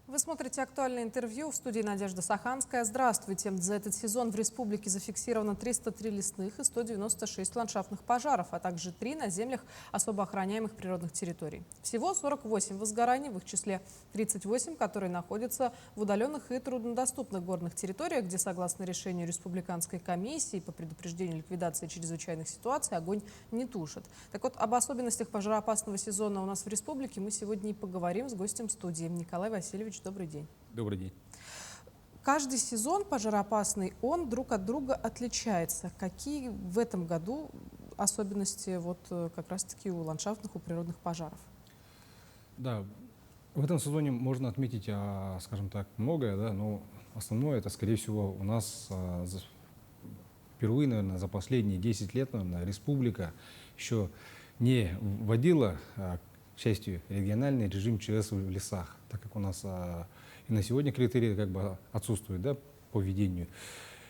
Вы смотрите «Актуальное интервью», в студии Надежда Саханская. Здравствуйте. За этот сезон в республике зафиксировано 303 лесных и 196 ландшафтных пожаров, а также 3 на землях особо охраняемых природных территорий. Всего 48 возгораний, в их числе 38, которые находятся в удаленных и труднодоступных горных территориях, где, согласно решению Республиканской комиссии по предупреждению и ликвидации чрезвычайных ситуаций, огонь не тушит. Так вот, об особенностях пожароопасного сезона у нас в республике мы сегодня и поговорим с гостем студии. Николай Васильевич, добрый день. Добрый день. Каждый сезон пожароопасный, он друг от друга отличается. Какие в этом году особенности как раз-таки у ландшафтных, у природных пожаров? Да, в этом сезоне можно отметить, скажем так, многое, да, но основное это, скорее всего, у нас впервые, наверное, за последние 10 лет, наверное, республика еще не вводила, к счастью, региональный режим ЧС в лесах, так как у нас и на сегодня критерии как бы отсутствуют, да, по введению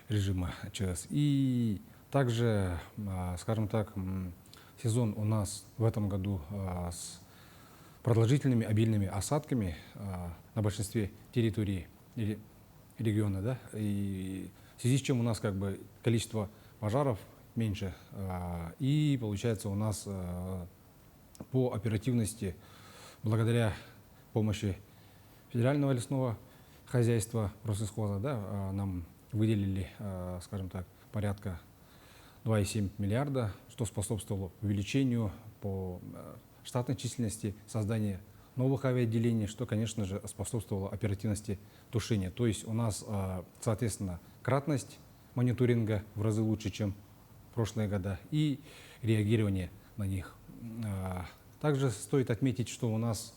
режима ЧС. И также, скажем так, сезон у нас в этом году с продолжительными обильными осадками на большинстве территорий региона, да, и в связи с чем у нас как бы количество пожаров меньше, и получается у нас по оперативности, благодаря помощи федерального лесного хозяйства Россельхоза, да, нам выделили, скажем так, порядка 2,7 миллиарда, что способствовало увеличению по штатной численности, созданию новых авиаотделений, что, конечно же, способствовало оперативности тушения. То есть у нас, соответственно, кратность мониторинга в разы лучше, чем в прошлые года, и реагирование на них. Также стоит отметить, что у нас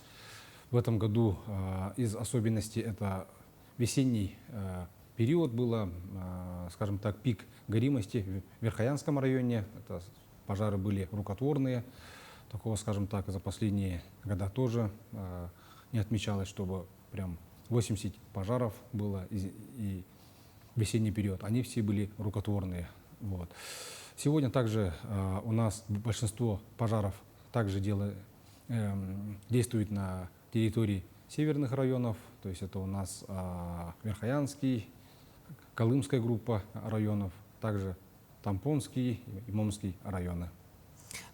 в этом году из особенностей это весенний период было, скажем так, пик горимости в Верхоянском районе. Это пожары были рукотворные. Такого, скажем так, за последние года тоже не отмечалось, чтобы прям 80 пожаров было и весенний период. Они все были рукотворные. Вот. Сегодня также у нас большинство пожаров также действует на территории северных районов, то есть это у нас Верхоянский, Колымская группа районов, также Тампонский и Момский районы.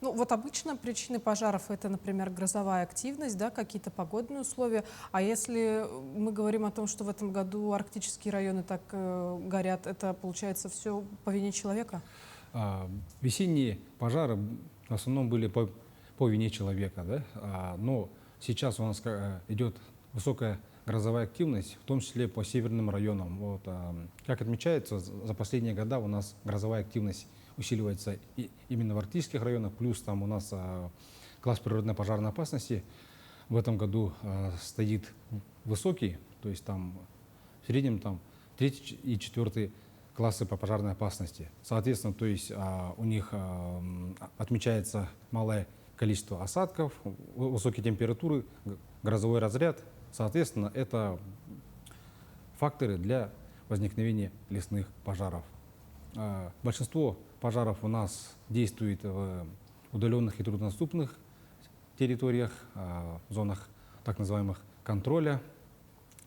Ну вот обычно причины пожаров это, например, грозовая активность, да, какие-то погодные условия. А если мы говорим о том, что в этом году арктические районы так горят, это получается все по вине человека? Весенние пожары в основном были по вине человека, да? Но сейчас у нас идет высокая грозовая активность, в том числе по северным районам. Вот, как отмечается, за последние года у нас грозовая активность усиливается именно в арктических районах, плюс там у нас класс природной пожарной опасности в этом году стоит высокий, то есть там в среднем там 3 и 4 классы по пожарной опасности. Соответственно, то есть у них отмечается малое количество осадков, высокие температуры, грозовой разряд. Соответственно, это факторы для возникновения лесных пожаров. Большинство пожаров у нас действует в удаленных и труднодоступных территориях, в зонах так называемых контроля.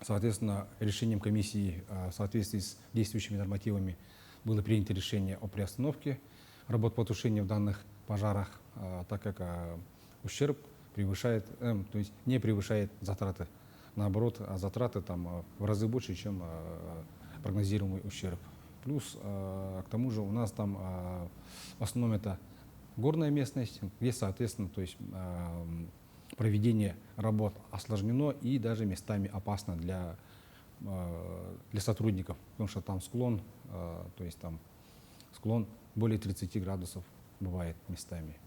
Соответственно, решением комиссии в соответствии с действующими нормативами было принято решение о приостановке работ по тушению в данных пожарах, так как ущерб превышает, то есть не превышает затраты. Наоборот, затраты там в разы больше, чем прогнозируемый ущерб. Плюс, к тому же, у нас там в основном это горная местность, где, соответственно, то есть проведение работ осложнено и даже местами опасно для сотрудников, потому что там склон, то есть там склон более 30 градусов бывает местами.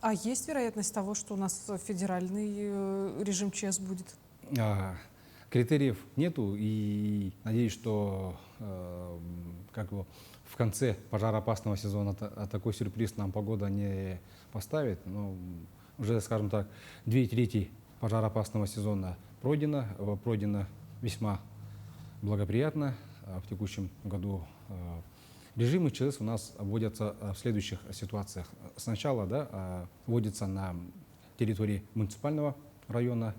А есть вероятность того, что у нас федеральный режим ЧС будет? Критериев нету, и надеюсь, что в конце пожароопасного сезона такой сюрприз нам погода не поставит. Но уже, скажем так, 2/3 пожароопасного сезона пройдено весьма благоприятно. В текущем году режимы ЧС у нас вводятся в следующих ситуациях. Сначала, да, вводится на территории муниципального района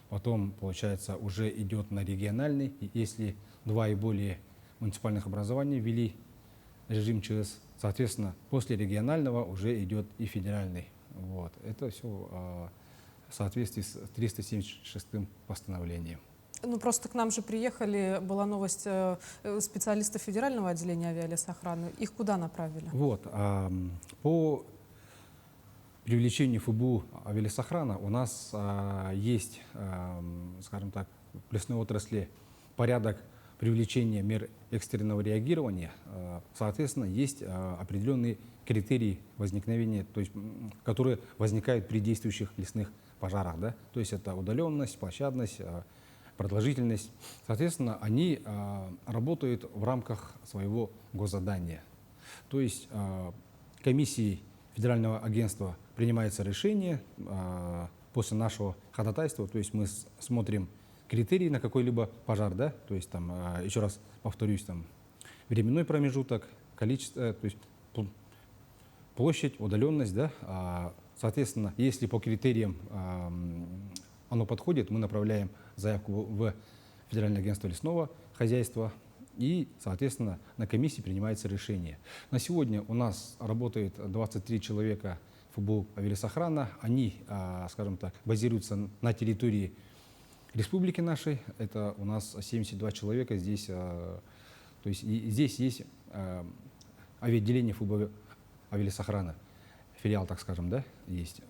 потом, получается, уже идет на региональный. И если 2 и более муниципальных образований ввели режим ЧС, соответственно, после регионального уже идет и федеральный. Вот. Это все в соответствии с 376 постановлением. Ну, просто к нам же приехали, была новость, специалистов федерального отделения авиалесохраны. Их куда направили? Вот. По привлечению ФБУ авиалесохрана у нас есть, скажем так, в лесной отрасли порядок привлечения мер экстренного реагирования. Соответственно, есть определенные критерии возникновения, то есть, которые возникают при действующих лесных пожарах. Да? То есть это удаленность, площадность, продолжительность. Соответственно, они работают в рамках своего госзадания. То есть комиссией Федерального агентства принимается решение после нашего ходатайства, то есть мы смотрим критерии на какой-либо пожар, да, то есть там, еще раз повторюсь, там, временной промежуток, количество, то есть площадь, удаленность, да, соответственно, если по критериям оно подходит, мы направляем заявку в Федеральное агентство лесного хозяйства, и, соответственно, на комиссии принимается решение. На сегодня у нас работает 23 человека ФБУ авиалесохрана. Они, скажем так, базируются на территории республики нашей. Это у нас 72 человека. Здесь, то есть, здесь есть авиаотделение ФБУ авиалесохрана. Филиал, так скажем, да, есть.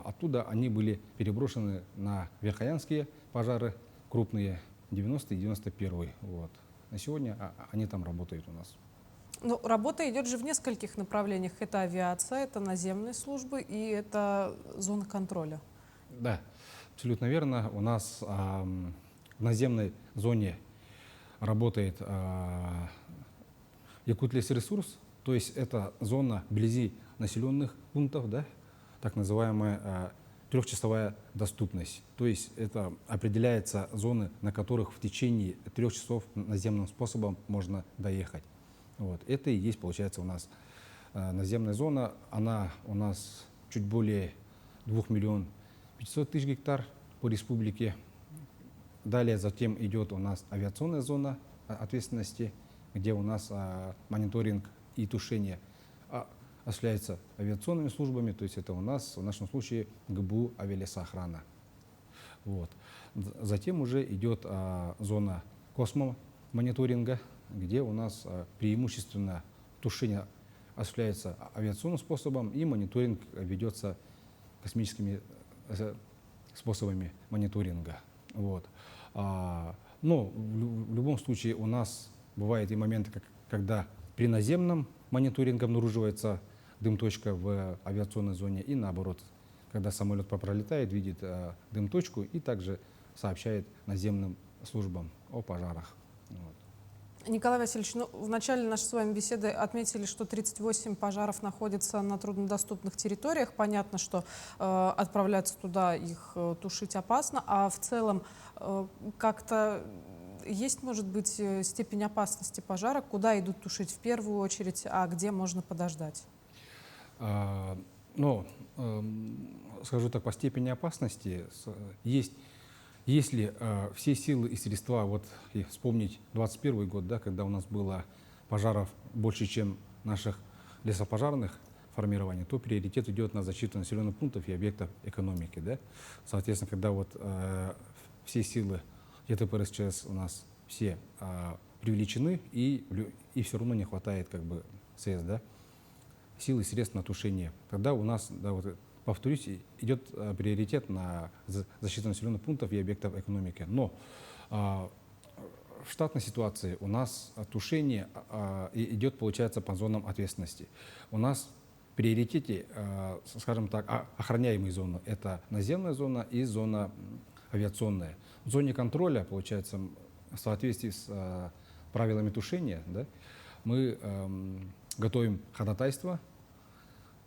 Оттуда они были переброшены на верхоянские пожары, крупные, 90-й и 91-й. Вот. На сегодня они там работают у нас. Ну, работа идет же в нескольких направлениях. Это авиация, это наземные службы и это зона контроля. Да, абсолютно верно. У нас в наземной зоне работает Якутлесресурс, то есть это зона вблизи населенных пунктов, да, так называемая трехчасовая доступность. То есть это определяется зоны, на которых в течение 3 часов наземным способом можно доехать. Вот. Это и есть, получается, у нас наземная зона. Она у нас чуть более 2 миллионов 500 тысяч гектар по республике. Далее затем идет у нас авиационная зона ответственности, где у нас мониторинг и тушение осуществляется авиационными службами, то есть это у нас в нашем случае ГБУ авиалесохрана. Вот. Затем уже идет зона космомониторинга, где у нас преимущественно тушение осуществляется авиационным способом и мониторинг ведется космическими способами мониторинга. Вот. Но в любом случае у нас бывают и моменты, когда при наземном мониторинге обнаруживается дым-точка в авиационной зоне и наоборот, когда самолет пролетает, видит дым-точку и также сообщает наземным службам о пожарах. Вот. Николай Васильевич, ну, в начале нашей с вами беседы отметили, что 38 пожаров находятся на труднодоступных территориях. Понятно, что отправляться туда их тушить опасно, а в целом как-то есть, может быть, степень опасности пожара, куда идут тушить в первую очередь, а где можно подождать? Скажу так, по степени опасности есть, если все силы и средства, вот и вспомнить 21 год, да, когда у нас было пожаров больше, чем наших лесопожарных формирований, то приоритет идет на защиту населенных пунктов и объектов экономики. Да? Соответственно, когда вот все силы ЕТП-РСЧС у нас все привлечены, и все равно не хватает как бы средств, да? Сил и средств на тушение. Тогда у нас, да, вот, повторюсь, идет приоритет на защиту населенных пунктов и объектов экономики. Но в штатной ситуации у нас тушение идет, получается, по зонам ответственности. У нас в приоритете, скажем так, охраняемые зоны. Это наземная зона и зона авиационная. В зоне контроля, получается, в соответствии с правилами тушения, да, мы готовим ходатайство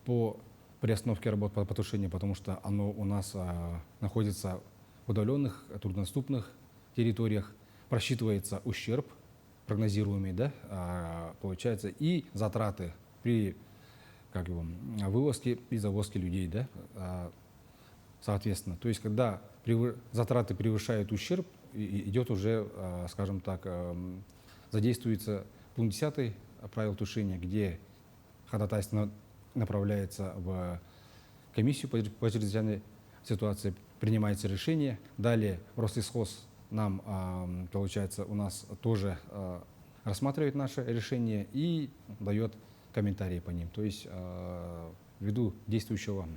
по приостановке работ по тушению, потому что оно у нас находится в удаленных, труднодоступных территориях, просчитывается ущерб прогнозируемый, да, получается, и затраты при вывозке и завозке людей. Да. соответственно. То есть, когда затраты превышают ущерб, идет уже, скажем так, задействуется пункт 10 правил тушения, где ходатайство направляется в комиссию по чрезвычайной ситуации, принимается решение. Далее Россельхоз нам, получается, у нас тоже рассматривает наше решение и дает комментарии по ним. То есть ввиду действующего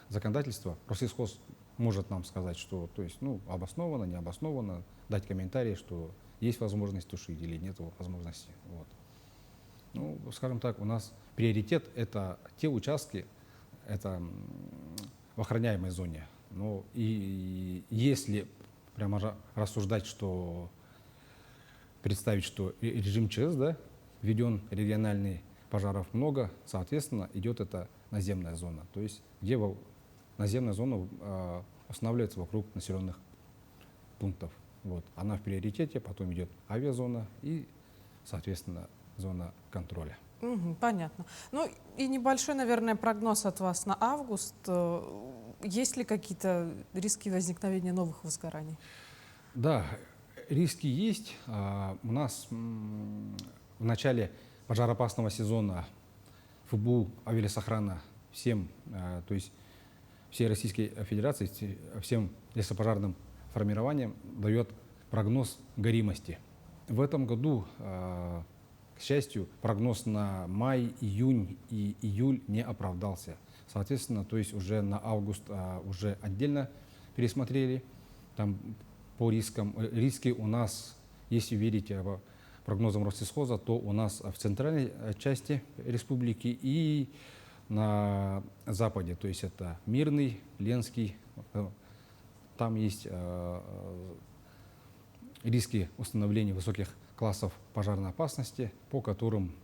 законодательства Россельхоз может нам сказать, что то есть, обоснованно, не обоснованно, дать комментарии, что есть возможность тушить или нет возможности. Вот. Скажем так, у нас приоритет — это те участки, это в охраняемой зоне. И если прямо рассуждать, что представить, что режим ЧС, да, введен региональный, пожаров много, соответственно, идет эта наземная зона, то есть где наземная зона устанавливается вокруг населенных пунктов. Вот. Она в приоритете, потом идет авиазона и, соответственно, зона контроля. Понятно. И небольшой, наверное, прогноз от вас на август. Есть ли какие-то риски возникновения новых возгораний? Да, риски есть. У нас в начале пожароопасного сезона ФБУ авиалесохрана всем, то есть всей Российской Федерации, всем лесопожарным формированиям дает прогноз горимости. В этом году, к счастью, прогноз на май, июнь и июль не оправдался. Соответственно, то есть уже на август уже отдельно пересмотрели. Там по рискам. Риски у нас, если верить прогнозам Россельхоза, то у нас в центральной части республики и на западе, то есть это Мирный, Ленский, там есть риски установления высоких классов пожарной опасности, по которым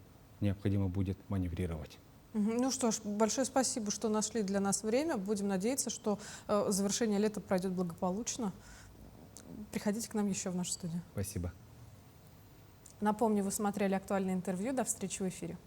необходимо будет маневрировать. Ну что ж, большое спасибо, что нашли для нас время. Будем надеяться, что завершение лета пройдет благополучно. Приходите к нам еще в нашу студию. Спасибо. Напомню, вы смотрели актуальное интервью. До встречи в эфире.